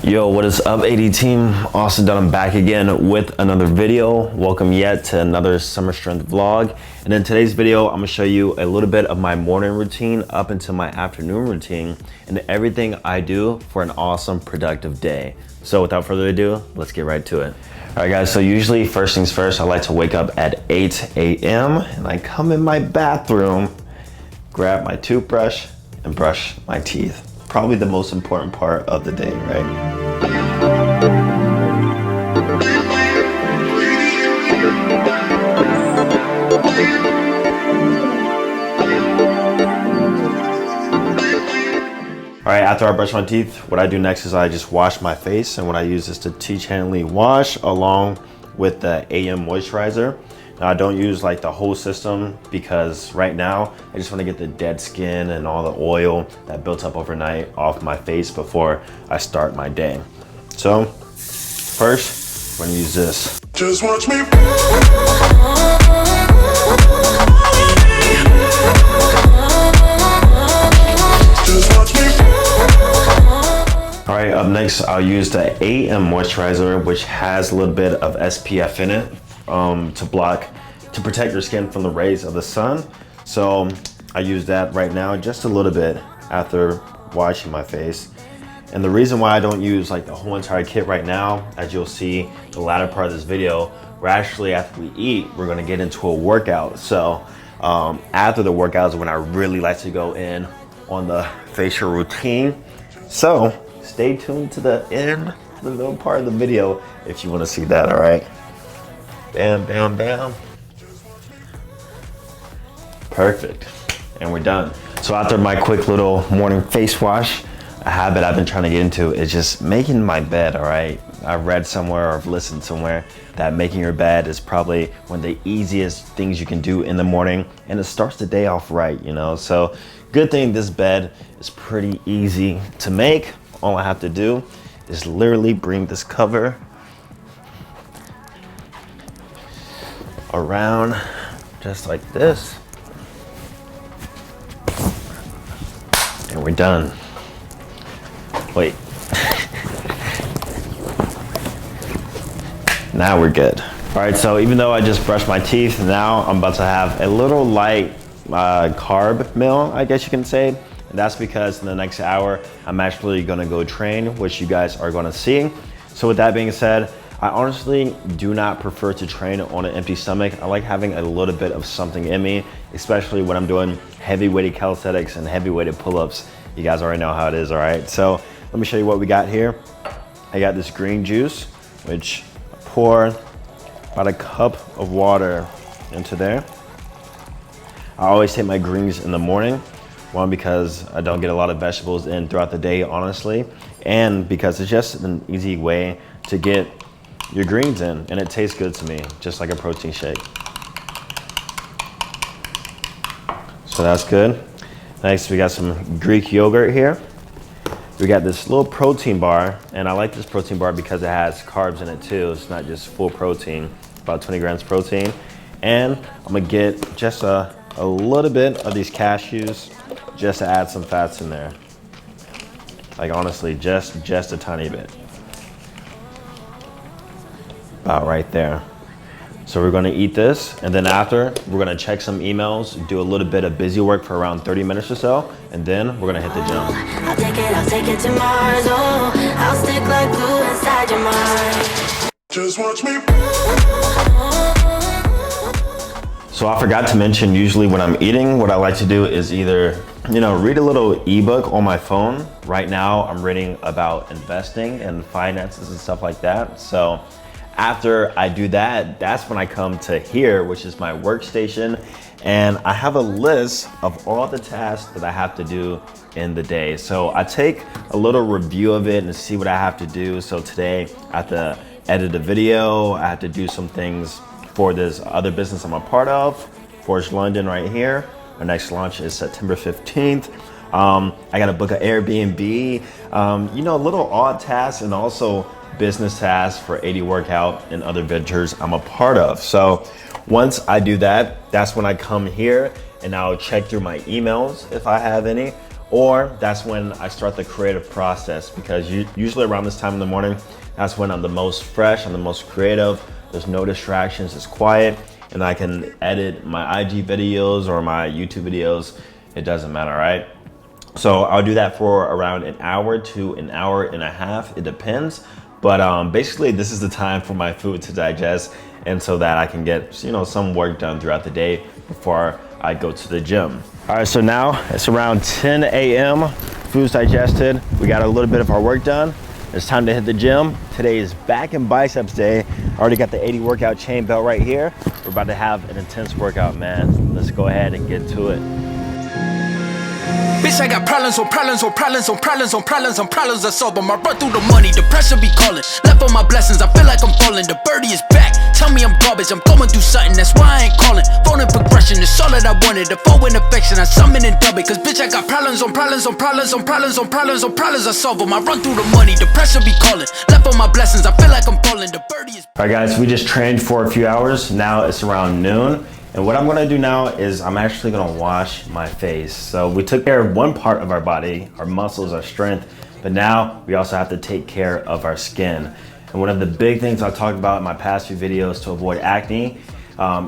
Yo, what is up, AD team? Austin Dunham back again with another video. Welcome yet to another summer strength vlog. And in today's video, I'm gonna show you a little bit of my morning routine up into my afternoon routine and everything I do for an awesome, productive day. So without further ado, let's get right to it. All right guys, so usually first things first, I like to wake up at 8 a.m. and I come in my bathroom, grab my toothbrush and brush my teeth. Probably the most important part of the day, right? All right, after I brush my teeth, what I do next is I just wash my face, and what I use is the T-Chanley wash along with the AM Moisturizer. Now, I don't use like the whole system because right now I just want to get the dead skin and all the oil that built up overnight off my face before I start my day. So first, we're gonna use this. Just watch me. All right, up next, I'll use the AM Moisturizer, which has a little bit of SPF in it to protect your skin from the rays of the sun. So I use that right now, just a little bit after washing my face. And the reason why I don't use like the whole entire kit right now, as you'll see the latter part of this video, we're actually, after we eat, we're gonna get into a workout. So after the workout is when I really like to go in on the facial routine. So stay tuned to the end, the middle part of the video if you wanna see that, all right? Bam, bam, bam. Perfect, and we're done. So after my quick little morning face wash, a habit I've been trying to get into is just making my bed, all right? I've read somewhere or I've listened somewhere that making your bed is probably one of the easiest things you can do in the morning, and it starts the day off right, you know? So good thing this bed is pretty easy to make. All I have to do is literally bring this cover around just like this, and we're done. Wait. Now we're good. All right, so even though I just brushed my teeth, now I'm about to have a little light carb meal, I guess you can say. And that's because in the next hour, I'm actually gonna go train, which you guys are gonna see. So with that being said, I honestly do not prefer to train on an empty stomach. I like having a little bit of something in me, especially when I'm doing heavy-weighted calisthenics and heavy-weighted pull-ups. You guys already know how it is, all right? So let me show you what we got here. I got this green juice, which I pour about a cup of water into there. I always take my greens in the morning. One, because I don't get a lot of vegetables in throughout the day, honestly, and because it's just an easy way to get your greens in, and it tastes good to me, just like a protein shake. So that's good. Next, we got some Greek yogurt here. We got this little protein bar, and I like this protein bar because it has carbs in it too. It's not just full protein, about 20 grams protein. And I'm gonna get just a little bit of these cashews just to add some fats in there. Like honestly, just a tiny bit. About right there. So we're gonna eat this, and then after, we're gonna check some emails, do a little bit of busy work for around 30 minutes or so, and then we're gonna hit the gym. I'll take it to Mars, oh, I'll stick like glue inside your mind. Just watch me. So I forgot to mention, usually when I'm eating, what I like to do is either, read a little ebook on my phone. Right now, I'm reading about investing and finances and stuff like that. So after I do that, that's when I come to here, which is my workstation. And I have a list of all the tasks that I have to do in the day. So I take a little review of it and see what I have to do. So today I have to edit a video. I have to do some things for this other business I'm a part of, Forge London right here. Our next launch is September 15th. I gotta book an Airbnb, little odd tasks and also business tasks for 80 Workout and other ventures I'm a part of. So once I do that, that's when I come here and I'll check through my emails if I have any, or that's when I start the creative process, because usually around this time in the morning, that's when I'm the most fresh, I'm the most creative, there's no distractions, it's quiet, and I can edit my IG videos or my YouTube videos, it doesn't matter, right? So I'll do that for around an hour to an hour and a half, it depends. But basically this is the time for my food to digest, and so that I can get, some work done throughout the day before I go to the gym. All right, so now it's around 10 a.m. Food's digested. We got a little bit of our work done. It's time to hit the gym. Today is back in biceps day. I already got the 80 workout chain belt right here. We're about to have an intense workout, man. Let's go ahead and get to it. Bitch, I got problems on problems on problems on problems on problems on problems I solve them. I run through the money, the pressure be calling. Left on my blessings, I feel like I'm falling. The birdie is back, tell me I'm garbage. I'm going through something, that's why I ain't calling. Phone in progression, it's all that I wanted. The foe in affection, I summon and dub it. Cause bitch, I got problems on problems on problems on problems on problems on problems I solve them. I run through the money, the pressure be calling. Left on my blessings, I feel like I'm falling. The birdie is All right guys, we just trained for a few hours. Now it's around noon. And what I'm gonna do now is I'm actually gonna wash my face. So we took care of one part of our body, our muscles, our strength, but now we also have to take care of our skin. And one of the big things I talked about in my past few videos to avoid acne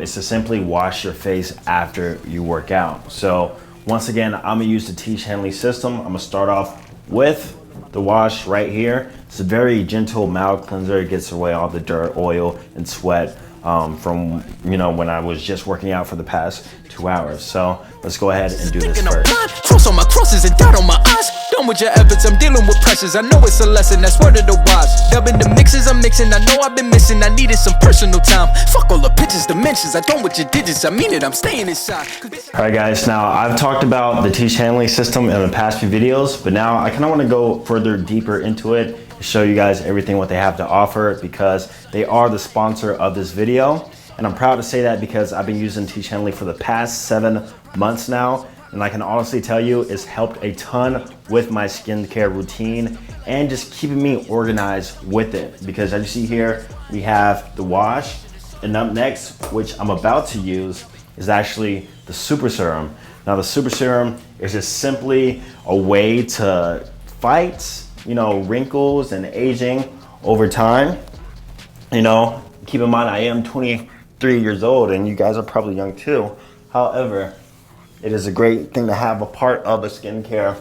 is to simply wash your face after you work out. So once again, I'm gonna use the T. Hanley system. I'm gonna start off with the wash right here. It's a very gentle, mild cleanser. It gets away all the dirt, oil, and sweat from when I was just working out for the past 2 hours. So let's go ahead and do this first. Cross on my crosses and doubt on my eyes. Done with your efforts, I'm dealing with pressures. I know it's a lesson, that's word of the wise. Dubbing the mixes I'm mixing, I know I've been missing. I needed some personal time. Fuck all the pictures, dimensions. I don't with your digits, I mean it, I'm staying inside. All right guys, now I've talked about the T. Hanley system in the past few videos, but now I kind of want to go further deeper into it, show you guys everything what they have to offer, because they are the sponsor of this video. And I'm proud to say that because I've been using T. Hanley for the past 7 months now, and I can honestly tell you it's helped a ton with my skincare routine and just keeping me organized with it. Because as you see here, we have the wash, and up next, which I'm about to use, is actually the Super Serum. Now the Super Serum is just simply a way to fight wrinkles and aging over time. Keep in mind I am 23 years old and you guys are probably young too. However, it is a great thing to have a part of a skincare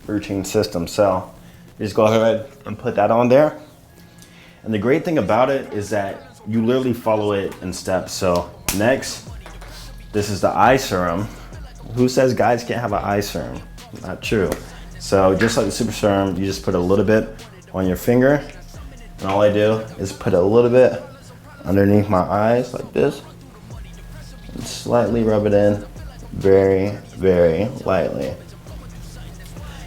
routine system. So just go ahead and put that on there. And the great thing about it is that you literally follow it in steps. So next, this is the eye serum. Who says guys can't have an eye serum? Not true. So just like the Super Serum, you just put a little bit on your finger, and all I do is put a little bit underneath my eyes like this, and slightly rub it in very, very lightly.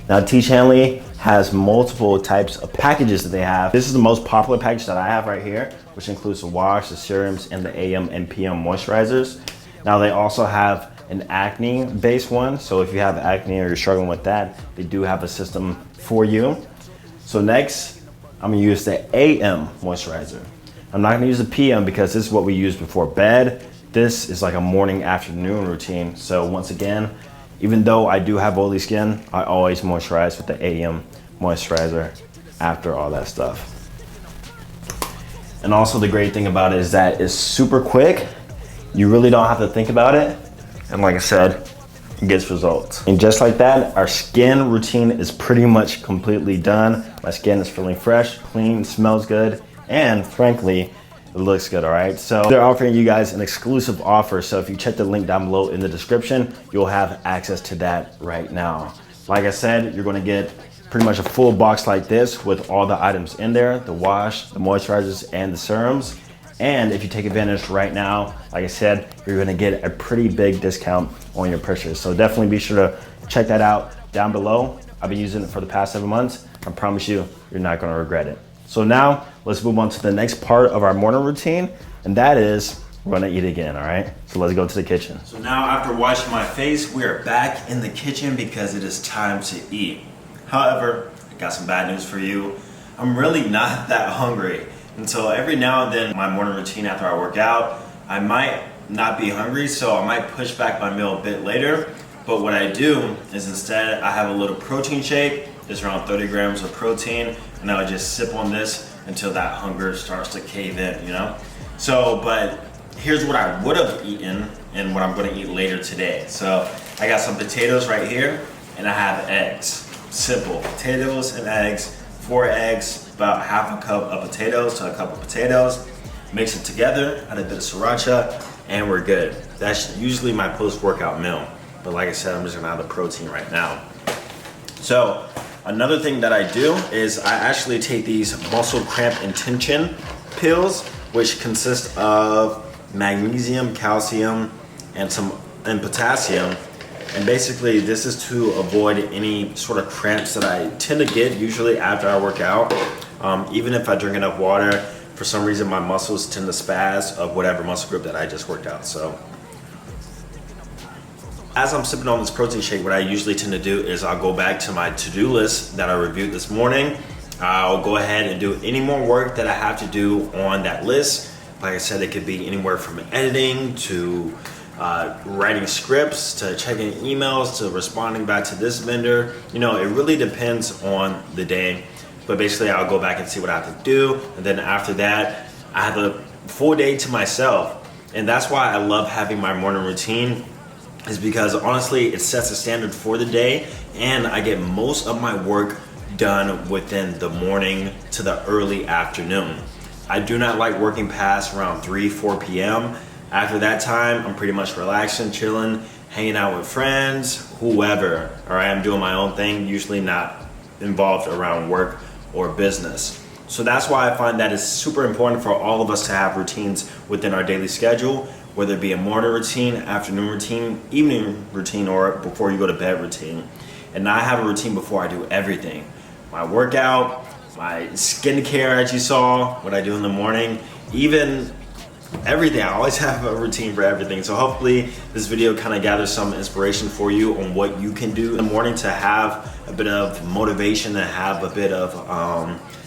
Now T. Hanley has multiple types of packages that they have. This is the most popular package that I have right here, which includes the wash, the serums, and the AM and PM moisturizers. Now they also have an acne based one, so if you have acne or you're struggling with that, they do have a system for you. So next, I'm gonna use the AM moisturizer. I'm not gonna use the PM because this is what we use before bed. This is like a morning afternoon routine. So once again, even though I do have oily skin, I always moisturize with the AM moisturizer after all that stuff. And also the great thing about it is that it's super quick. You really don't have to think about it. And like I said, it gets results. And just like that, our skin routine is pretty much completely done. My skin is feeling fresh, clean, smells good, and frankly, it looks good, all right? So they're offering you guys an exclusive offer. So if you check the link down below in the description, you'll have access to that right now. Like I said, you're gonna get pretty much a full box like this with all the items in there, the wash, the moisturizers, and the serums. And if you take advantage right now, like I said, you're gonna get a pretty big discount on your purchase. So definitely be sure to check that out down below. I've been using it for the past 7 months. I promise you, you're not gonna regret it. So now let's move on to the next part of our morning routine, and that is we're gonna eat again, all right? So let's go to the kitchen. So now after washing my face, we are back in the kitchen because it is time to eat. However, I got some bad news for you. I'm really not that hungry. And so every now and then, my morning routine after I work out, I might not be hungry, so I might push back my meal a bit later. But what I do is instead I have a little protein shake. There's around 30 grams of protein, and I would just sip on this until that hunger starts to cave in, you know? So, but here's what I would have eaten and what I'm gonna eat later today. So I got some potatoes right here, and I have eggs. Simple, potatoes and eggs, 4 eggs, about half a cup of potatoes to a cup of potatoes. Mix it together, add a bit of sriracha, and we're good. That's usually my post-workout meal. But like I said, I'm just gonna have the protein right now. So another thing that I do is I actually take these muscle cramp and tension pills, which consist of magnesium, calcium, and potassium. And basically this is to avoid any sort of cramps that I tend to get usually after I work out. Even if I drink enough water, for some reason my muscles tend to spaz of whatever muscle group that I just worked out. So as I'm sipping on this protein shake, what I usually tend to do is I'll go back to my to-do list that I reviewed this morning. I'll go ahead and do any more work that I have to do on that list. Like I said, it could be anywhere from editing to writing scripts to checking emails to responding back to this vendor. You know, it really depends on the day. But basically I'll go back and see what I have to do. And then after that, I have a full day to myself. And that's why I love having my morning routine, is because honestly, it sets a standard for the day, and I get most of my work done within the morning to the early afternoon. I do not like working past around 3-4 p.m. After that time, I'm pretty much relaxing, chilling, hanging out with friends, whoever. All right, I'm doing my own thing, usually not involved around work or business. So that's why I find that it's super important for all of us to have routines within our daily schedule, whether it be a morning routine, afternoon routine, evening routine, or before you go to bed routine. And I have a routine before I do everything. My workout, my skincare, as you saw, what I do in the morning, even everything. I always have a routine for everything. So hopefully this video kind of gathers some inspiration for you on what you can do in the morning to have a bit of motivation, and have a bit of,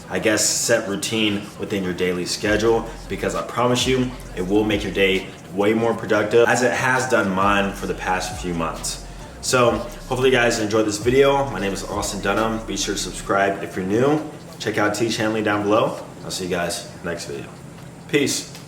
I guess, set routine within your daily schedule, because I promise you, it will make your day way more productive, as it has done mine for the past few months. So hopefully you guys enjoyed this video. My name is Austin Dunham. Be sure to subscribe if you're new. Check out T Chanley down below. I'll see you guys next video. Peace.